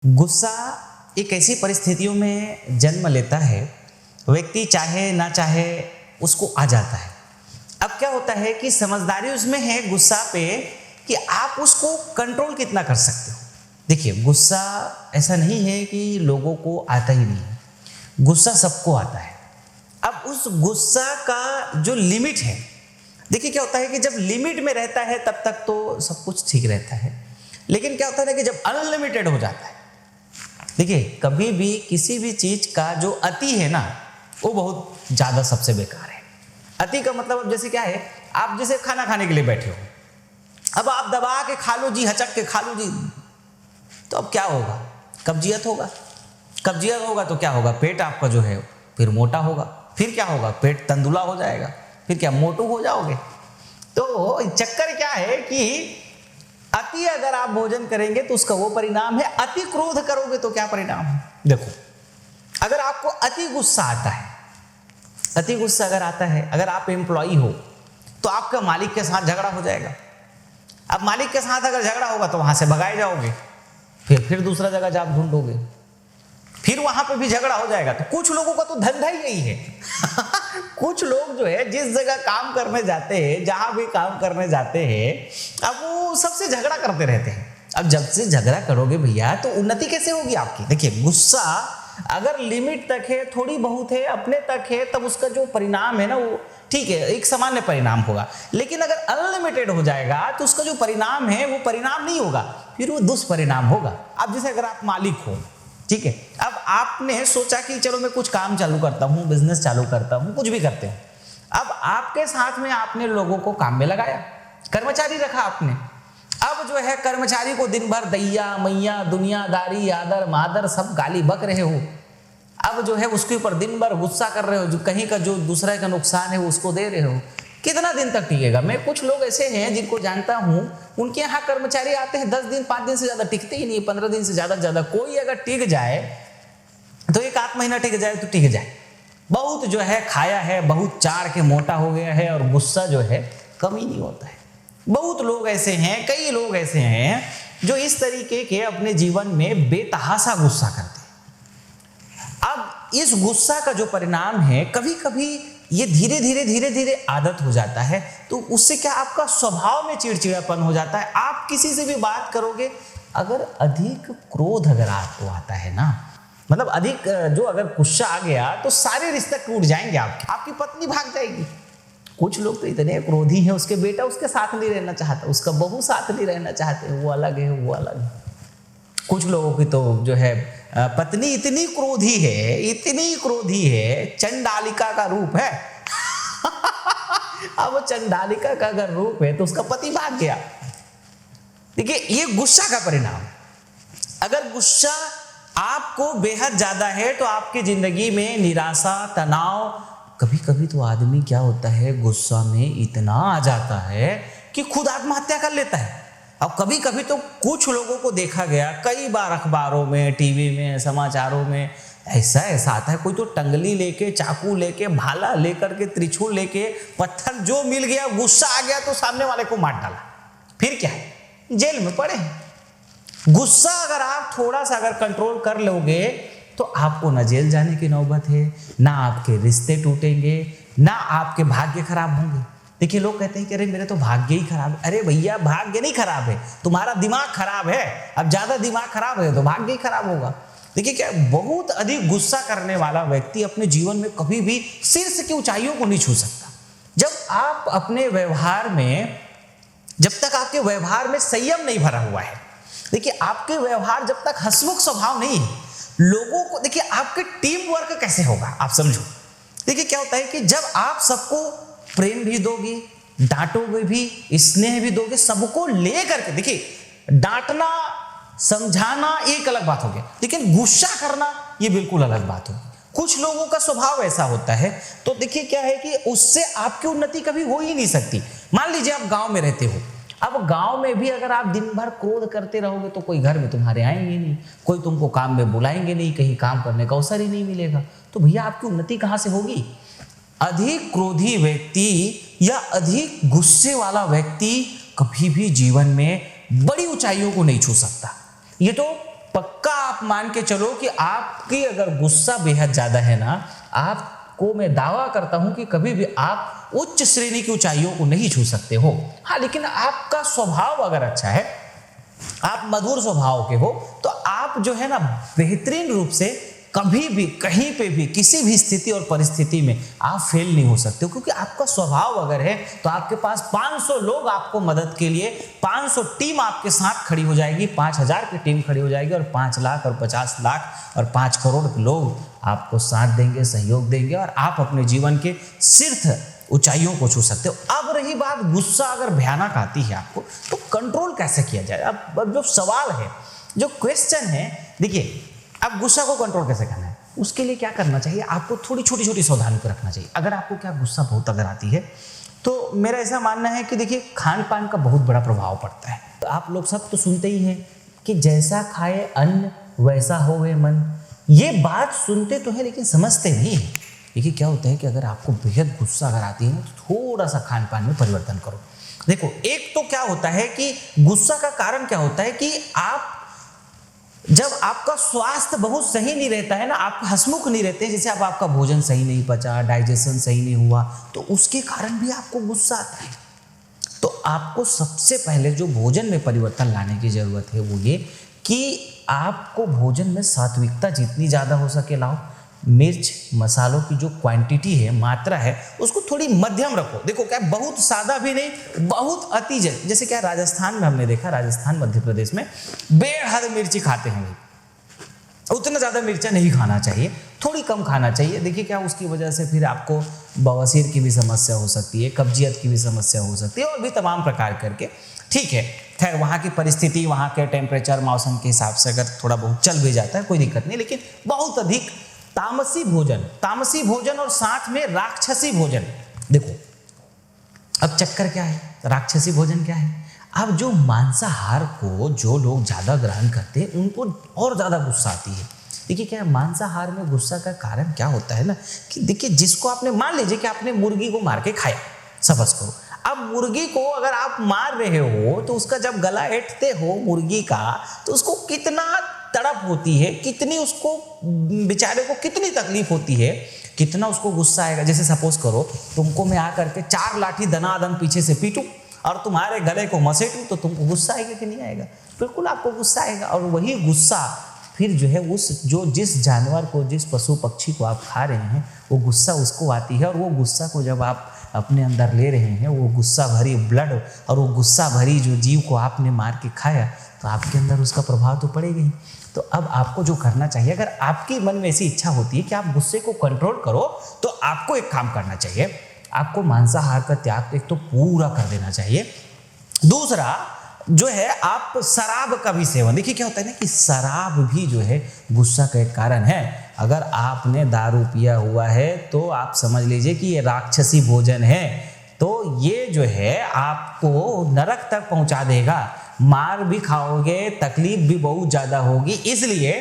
गुस्सा एक ऐसी परिस्थितियों में जन्म लेता है, व्यक्ति चाहे ना चाहे उसको आ जाता है। अब क्या होता है कि समझदारी उसमें है गुस्सा पे कि आप उसको कंट्रोल कितना कर सकते हो। देखिए, गुस्सा ऐसा नहीं है कि लोगों को आता ही नहीं है, गुस्सा सबको आता है। अब उस गुस्सा का जो लिमिट है, देखिए क्या होता है कि जब लिमिट में रहता है तब तक तो सब कुछ ठीक रहता है, लेकिन क्या होता है कि जब अनलिमिटेड हो जाता है, देखिए कभी भी किसी भी चीज का जो अति है ना, वो बहुत ज्यादा सबसे बेकार है। अति का मतलब अब जैसे क्या है, आप जैसे खाना खाने के लिए बैठे हो, अब आप दबा के खा लो जी, हचक के खा लो जी, तो अब क्या होगा? कब्जियत होगा। कब्जियत होगा तो क्या होगा? पेट आपका जो है फिर मोटा होगा, फिर क्या होगा? पेट तंदुला हो जाएगा, फिर क्या मोटू हो जाओगे। तो चक्कर क्या है कि अति अगर आप भोजन करेंगे तो उसका वो परिणाम है, अति क्रोध करोगे तो क्या परिणाम है। देखो, अगर आपको अति गुस्सा आता है, अति गुस्सा अगर आता है, अगर आप एम्प्लॉई हो तो आपका मालिक के साथ झगड़ा हो जाएगा। अब मालिक के साथ अगर झगड़ा होगा तो वहां से भगाए जाओगे, फिर दूसरा जगह जॉब ढूंढोगे, फिर वहां पे भी झगड़ा हो जाएगा। तो कुछ लोगों का तो धंधा ही यही है कुछ लोग जो है जिस जगह काम करने जाते हैं, जहां भी काम करने जाते हैं, अब वो सबसे झगड़ा करते रहते हैं। अब जब से झगड़ा करोगे भैया तो उन्नति कैसे होगी आपकी। देखिए, गुस्सा अगर लिमिट तक है, थोड़ी बहुत है, अपने तक है, तब उसका जो परिणाम है ना, वो ठीक है, एक सामान्य परिणाम होगा। लेकिन अगर अनलिमिटेड हो जाएगा तो उसका जो परिणाम है वो परिणाम नहीं होगा, फिर वो दुष्परिणाम होगा। अब जैसे अगर आप मालिक हो, ठीक है, अब आपने सोचा कि चलो मैं कुछ काम चालू करता हूँ, बिजनेस चालू करता हूँ, कुछ भी करते हैं। अब आपके साथ में आपने लोगों को काम में लगाया, कर्मचारी रखा आपने। अब जो है कर्मचारी को दिन भर दैया मैया दुनियादारी आदर मादर सब गाली बक रहे हो, अब जो है उसके ऊपर दिन भर गुस्सा कर रहे हो, जो कहीं का जो दूसरे का नुकसान है उसको दे रहे हो, कितना दिन तक टिकेगा। मैं कुछ लोग ऐसे हैं जिनको जानता हूं, उनके यहाँ कर्मचारी आते हैं 10 दिन 5 दिन से ज्यादा टिकते ही नहीं, 15 दिन से ज्यादा। कोई अगर टिक जाए तो 1 आध महीना टिक जाए तो टिक जाए। बहुत जो है खाया है, बहुत चार के मोटा हो गया है, और गुस्सा जो है कम ही नहीं होता है। बहुत लोग ऐसे हैं, कई लोग ऐसे हैं जो इस तरीके के अपने जीवन में बेतहासा गुस्सा करते हैं। अब इस गुस्सा का जो परिणाम है, कभी कभी ये धीरे धीरे आदत हो जाता है, तो उससे क्या आपका स्वभाव में चिड़चिड़ापन हो जाता है। आप किसी से भी बात करोगे, अगर अधिक क्रोध अगर आपको आता है ना, मतलब अधिक जो अगर गुस्सा आ गया तो सारे रिश्ते टूट जाएंगे, आपकी पत्नी भाग जाएगी। कुछ लोग तो इतने क्रोधी हैं, उसके बेटा उसके साथ नहीं रहना चाहता, उसका बहू साथ नहीं रहना चाहते, वो अलग है, वो अलग है। कुछ लोगों की तो जो है पत्नी इतनी क्रोधी है, चंडालिका का रूप है अब वो चंडालिका का अगर रूप है तो उसका पति भाग गया। देखिए, ये गुस्सा का परिणाम। अगर गुस्सा आपको बेहद ज्यादा है तो आपकी जिंदगी में निराशा, तनाव, कभी कभी तो आदमी क्या होता है, गुस्सा में इतना आ जाता है कि खुद आत्महत्या कर लेता है। अब कभी कभी तो कुछ लोगों को देखा गया, कई बार अखबारों में, टीवी में, समाचारों में ऐसा आता है, कोई तो टंगली लेके, चाकू लेके, भाला लेकर के, त्रिशूल लेके, पत्थर जो मिल गया, गुस्सा आ गया तो सामने वाले को मार डाला, फिर क्या है, जेल में पड़े। गुस्सा अगर आप थोड़ा सा अगर कंट्रोल कर लोगे तो आपको ना जेल जाने की नौबत है, ना आपके रिश्ते टूटेंगे, ना आपके भाग्य खराब होंगे। देखिए, लोग कहते हैं कि अरे मेरे तो भाग्य ही खराब है। अरे भैया, भाग्य नहीं खराब है, तुम्हारा दिमाग खराब है। अब ज्यादा दिमाग खराब है तो भाग्य ही खराब होगा। देखिए, क्या बहुत अधिक गुस्सा करने वाला व्यक्ति अपने जीवन में कभी भी शीर्ष की ऊंचाइयों को नहीं छू सकता। जब आप अपने व्यवहार में, जब तक आपके व्यवहार में संयम नहीं भरा हुआ है, देखिए आपके व्यवहार जब तक हंसमुख स्वभाव नहीं है, लोगों को, देखिए आपके टीम वर्क कैसे होगा आप समझो। देखिए क्या होता है कि जब आप सबको प्रेम भी दोगे, डांटोगे भी, स्नेह भी दोगे, सबको लेकर के, देखिए डांटना समझाना एक अलग बात हो गया, लेकिन गुस्सा करना ये बिल्कुल अलग बात होगी। कुछ लोगों का स्वभाव ऐसा होता है, तो देखिए क्या है कि उससे आपकी उन्नति कभी हो ही नहीं सकती। मान लीजिए आप गांव में रहते हो, अब गांव में भी अगर आप दिन भर क्रोध करते रहोगे तो कोई घर में तुम्हारे आएंगे नहीं, कोई तुमको काम में बुलाएंगे नहीं, कहीं काम करने का अवसर ही नहीं मिलेगा, तो भैया आपकी उन्नति कहां से होगी। अधिक क्रोधी व्यक्ति या अधिक गुस्से वाला व्यक्ति कभी भी जीवन में बड़ी ऊंचाइयों को नहीं छू सकता। ये तो पक्का आप मान के चलो कि आपकी अगर गुस्सा बेहद ज्यादा है ना, आपको मैं दावा करता हूं कि कभी भी आप उच्च श्रेणी की ऊंचाइयों को नहीं छू सकते हो। हाँ, लेकिन आपका स्वभाव अगर अच्छा है, आप मधुर स्वभाव के हो, तो आप जो है ना बेहतरीन रूप से कभी भी कहीं पे भी किसी भी स्थिति और परिस्थिति में आप फेल नहीं हो सकते हो, क्योंकि आपका स्वभाव अगर है तो आपके पास 500 लोग आपको मदद के लिए, 500 टीम आपके साथ खड़ी हो जाएगी, 5000 की टीम खड़ी हो जाएगी, और 5 लाख और 50 लाख और 5 करोड़ लोग आपको साथ देंगे, सहयोग देंगे, और आप अपने जीवन के शीर्ष ऊंचाइयों को छू सकते हो। अब रही बात, गुस्सा अगर भयानक आती है आपको, तो कंट्रोल कैसे किया जाए? अब जो सवाल है, जो क्वेश्चन है, देखिए, अब गुस्सा को कंट्रोल कैसे करना है, उसके लिए क्या करना चाहिए? आपको थोड़ी छोटी छोटी सावधानी को रखना चाहिए। अगर आपको क्या गुस्सा बहुत अगर आती है, तो मेरा ऐसा मानना है कि देखिए, खान पान का बहुत बड़ा प्रभाव पड़ता है। तो आप लोग सब तो सुनते ही हैं कि जैसा खाए अन्न वैसा होवे मन। ये बात सुनते तो है लेकिन समझते नहीं है। देखिए क्या होता है कि अगर आपको बेहद गुस्सा अगर आती है ना, तो थोड़ा सा खान पान में परिवर्तन करो। देखो, एक तो क्या होता है कि गुस्सा का कारण क्या होता है कि आप जब आपका स्वास्थ्य बहुत सही नहीं रहता है ना, आप हंसमुख नहीं रहते, जैसे अब आपका भोजन सही नहीं पचा, डाइजेशन सही नहीं हुआ, तो उसके कारण भी आपको गुस्सा आता है। तो आपको सबसे पहले जो भोजन में परिवर्तन लाने की जरूरत है वो ये कि आपको भोजन में सात्विकता जितनी ज़्यादा हो सके लाओ। मिर्च मसालों की जो क्वांटिटी है, मात्रा है, उसको थोड़ी मध्यम रखो। देखो क्या, बहुत सादा भी नहीं, बहुत अति जैसे क्या राजस्थान में हमने देखा, राजस्थान मध्य प्रदेश में बेहद मिर्ची खाते हैं। उतना ज़्यादा मिर्चा नहीं खाना चाहिए, थोड़ी कम खाना चाहिए। देखिए क्या, उसकी वजह से फिर आपको बवासीर की भी समस्या हो सकती है, कब्जियत की भी समस्या हो सकती है, और भी तमाम प्रकार करके। ठीक है, खैर वहाँ की परिस्थिति, वहाँ के टेम्परेचर, मौसम के हिसाब से अगर थोड़ा बहुत चल भी जाता है, कोई दिक्कत नहीं। लेकिन बहुत अधिक तामसी भोजन और साथ में राक्षसी भोजन, देखो अब चक्कर क्या है, राक्षसी भोजन क्या है? अब जो मांसाहार को जो लोग ज़्यादा ग्रहण करते हैं, उनको और ज़्यादा गुस्सा आती है। देखिए क्या, मांसाहार में गुस्सा का कारण क्या होता है ना, कि देखिए, जिसको आपने, मान लीजिए कि आपने मुर्गी को मार के खाया, सपोज करो, अब मुर्गी को अगर आप मार रहे हो, तो उसका जब गला ऐंठते हो मुर्गी का, तो उसको कितना तड़प होती है, कितनी उसको बेचारे को कितनी तकलीफ होती है, कितना उसको गुस्सा आएगा। जैसे सपोज करो, तुमको मैं आकर के 4 लाठी दनादन पीछे से पीटूं और तुम्हारे गले को मसेटूं, तो तुमको गुस्सा आएगा कि नहीं आएगा? बिल्कुल आपको गुस्सा आएगा। और वही गुस्सा फिर जो है जिस जानवर को, जिस पशु पक्षी को आप खा रहे हैं, वो गुस्सा उसको आती है, और वो गुस्सा को जब आप अपने अंदर ले रहे हैं, वो गुस्सा भरी ब्लड और वो गुस्सा भरी जो जीव को आपने मार के खाया, तो आपके अंदर उसका प्रभाव तो पड़ेगा ही। तो अब आपको जो करना चाहिए, अगर आपकी मन में ऐसी इच्छा होती है कि आप गुस्से को कंट्रोल करो, तो आपको एक काम करना चाहिए, आपको मांसाहार का त्याग एक तो पूरा कर देना चाहिए। दूसरा जो है, आप शराब का भी सेवन, देखिए क्या होता है ना कि शराब भी जो है गुस्सा का एक कारण है। अगर आपने दारू पिया हुआ है, तो आप समझ लीजिए कि ये राक्षसी भोजन है, तो ये जो है आपको नरक तक पहुंचा देगा, मार भी खाओगे, तकलीफ भी बहुत ज़्यादा होगी। इसलिए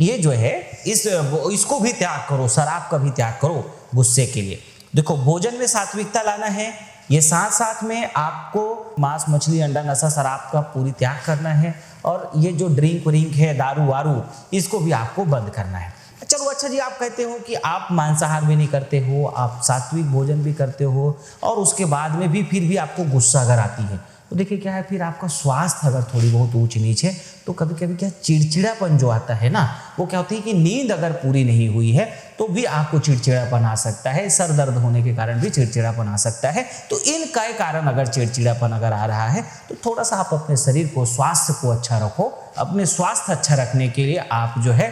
ये जो है, इसको भी त्याग करो, शराब का भी त्याग करो गुस्से के लिए। देखो, भोजन में सात्विकता लाना है, ये साथ साथ में आपको मांस मछली अंडा नशा शराब का पूरी त्याग करना है, और ये जो ड्रिंक व्रिंक है, दारू वारू, इसको भी आपको बंद करना है। चलो अच्छा जी, आप कहते हो कि आप मांसाहार भी नहीं करते हो, आप सात्विक भोजन भी करते हो, और उसके बाद में भी फिर भी आपको गुस्सा अगर आती है, तो देखिए क्या है, फिर आपका स्वास्थ्य अगर थोड़ी बहुत ऊंच नीच है, तो कभी कभी क्या चिड़चिड़ापन जो आता है ना, वो क्या होती है कि नींद अगर पूरी नहीं हुई है, तो भी आपको चिड़चिड़ापन आ सकता है। सर दर्द होने के कारण भी चिड़चिड़ापन आ सकता है। तो इनका कारण अगर चिड़चिड़ापन अगर आ रहा है, तो थोड़ा सा आप अपने शरीर को, स्वास्थ्य को अच्छा रखो। अपने स्वास्थ्य अच्छा रखने के लिए आप जो है,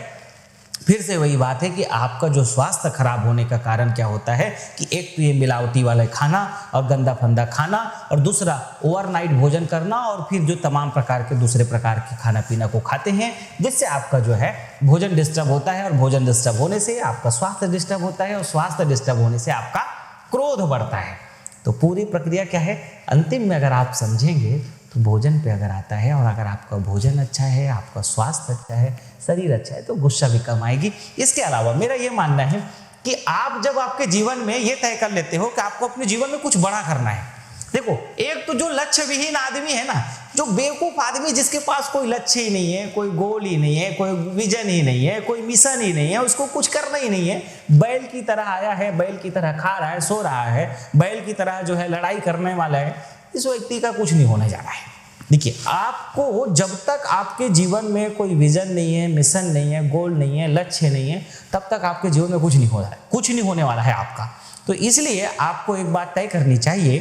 फिर से वही बात है कि आपका जो स्वास्थ्य खराब होने का कारण क्या होता है कि एक तो ये मिलावटी वाले खाना और गंदा फंदा खाना, और दूसरा ओवरनाइट भोजन करना, और फिर जो तमाम प्रकार के दूसरे प्रकार के खाना पीना को खाते हैं, जिससे आपका जो है भोजन डिस्टर्ब होता है, और भोजन डिस्टर्ब होने से आपका स्वास्थ्य डिस्टर्ब होता है, और स्वास्थ्य डिस्टर्ब होने से आपका क्रोध बढ़ता है। तो पूरी प्रक्रिया क्या है, अंतिम में अगर आप समझेंगे तो भोजन पे अगर आता है, और अगर आपका भोजन अच्छा है, आपका स्वास्थ्य अच्छा है, शरीर अच्छा है, तो गुस्सा भी कम आएगी। इसके अलावा मेरा ये मानना है कि आप जब आपके जीवन में ये तय कर लेते हो कि आपको अपने जीवन में कुछ बड़ा करना है, देखो, एक तो जो लक्ष्य विहीन आदमी है ना, जो बेवकूफ़ आदमी जिसके पास कोई लक्ष्य ही नहीं है, कोई गोल ही नहीं है, कोई विजन ही नहीं है, कोई मिशन ही नहीं है, उसको कुछ करना ही नहीं है, बैल की तरह आया है, बैल की तरह खा रहा है, सो रहा है, बैल की तरह जो है लड़ाई करने वाला है, इस व्यक्ति का कुछ नहीं होने जा रहा है। देखिए, आपको जब तक आपके जीवन में कोई विजन नहीं है, मिशन नहीं है, गोल नहीं है, लक्ष्य नहीं है, तब तक आपके जीवन में कुछ नहीं हो रहा है, कुछ नहीं होने वाला है आपका। तो इसलिए आपको एक बात तय करनी चाहिए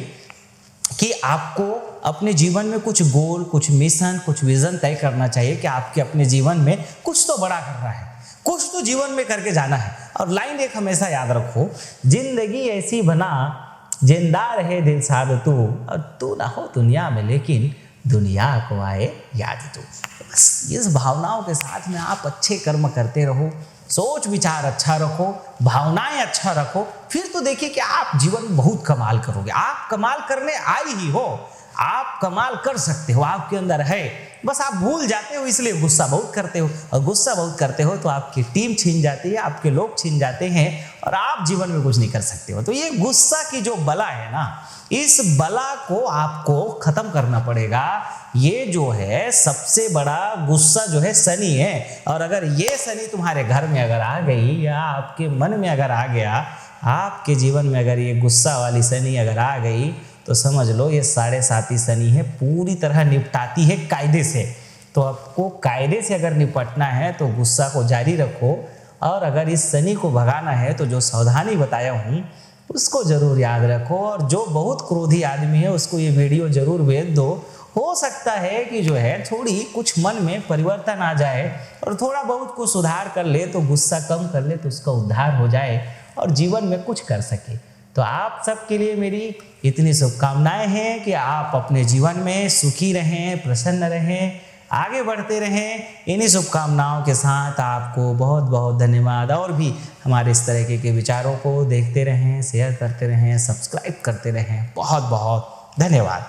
कि आपको अपने जीवन में कुछ गोल, कुछ मिशन, कुछ विजन तय करना चाहिए कि आपके अपने जीवन में कुछ तो बड़ा करना है, कुछ तो जीवन में करके जाना है। और लाइन एक हमेशा याद रखो, जिंदगी ऐसी बना जिंदा रहे दिल साध तू, और तू ना हो दुनिया में लेकिन दुनिया को आए याद तू। बस इस भावनाओं के साथ में आप अच्छे कर्म करते रहो, सोच विचार अच्छा रखो, भावनाएं अच्छा रखो, फिर तो देखिए कि आप जीवन में बहुत कमाल करोगे। आप कमाल करने आए ही हो, आप कमाल कर सकते हो, आपके अंदर है, बस आप भूल जाते हो, इसलिए गुस्सा बहुत करते हो, और गुस्सा बहुत करते हो तो आपकी टीम छीन जाती है, आपके लोग छीन जाते हैं, और आप जीवन में कुछ नहीं कर सकते हो। तो ये गुस्सा की जो बला है ना, इस बला को आपको खत्म करना पड़ेगा। ये जो है सबसे बड़ा गुस्सा जो है शनि है, और अगर ये शनि तुम्हारे घर में अगर आ गई या आपके मन में अगर आ गया, आपके जीवन में अगर ये गुस्सा वाली शनि अगर आ गई, तो समझ लो ये 7.5 शनि है, पूरी तरह निपटाती है कायदे से। तो आपको कायदे से अगर निपटना है तो गुस्सा को जारी रखो, और अगर इस शनि को भगाना है तो जो सावधानी बताया हूँ उसको जरूर याद रखो। और जो बहुत क्रोधी आदमी है उसको ये वीडियो जरूर भेज दो, हो सकता है कि जो है थोड़ी कुछ मन में परिवर्तन आ जाए और थोड़ा बहुत कुछ सुधार कर ले, तो गुस्सा कम कर ले तो उसका उद्धार हो जाए और जीवन में कुछ कर सके। तो आप सबके लिए मेरी इतनी शुभकामनाएं हैं कि आप अपने जीवन में सुखी रहें, प्रसन्न रहें, आगे बढ़ते रहें। इन्हीं शुभकामनाओं के साथ आपको बहुत बहुत धन्यवाद। और भी हमारे इस तरह के विचारों को देखते रहें, शेयर करते रहें, सब्सक्राइब करते रहें। बहुत बहुत धन्यवाद।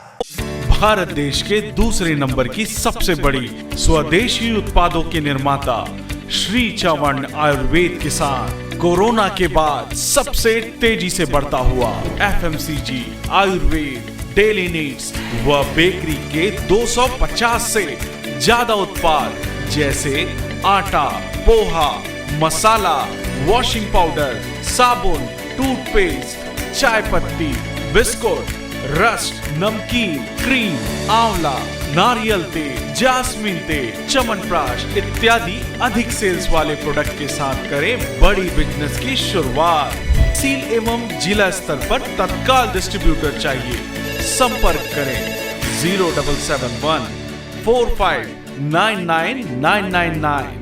भारत देश के दूसरे नंबर की सबसे बड़ी स्वदेशी उत्पादों के निर्माता श्री चवन आयुर्वेद के साथ कोरोना के बाद सबसे तेजी से बढ़ता हुआ एफएमसीजी, आयुर्वेद, डेली नीड्स व बेकरी के 250 से ज्यादा उत्पाद जैसे आटा, पोहा, मसाला, वॉशिंग पाउडर, साबुन, टूथपेस्ट, चाय पत्ती, बिस्कुट, रस्ट, नमकीन, क्रीम, आंवला, नारियल तेल, जास्मीन तेल, च्यवनप्राश इत्यादि अधिक सेल्स वाले प्रोडक्ट के साथ करें बड़ी बिजनेस की शुरुआत। सील एवं जिला स्तर पर तत्काल डिस्ट्रीब्यूटर चाहिए, संपर्क करें 0771 459999।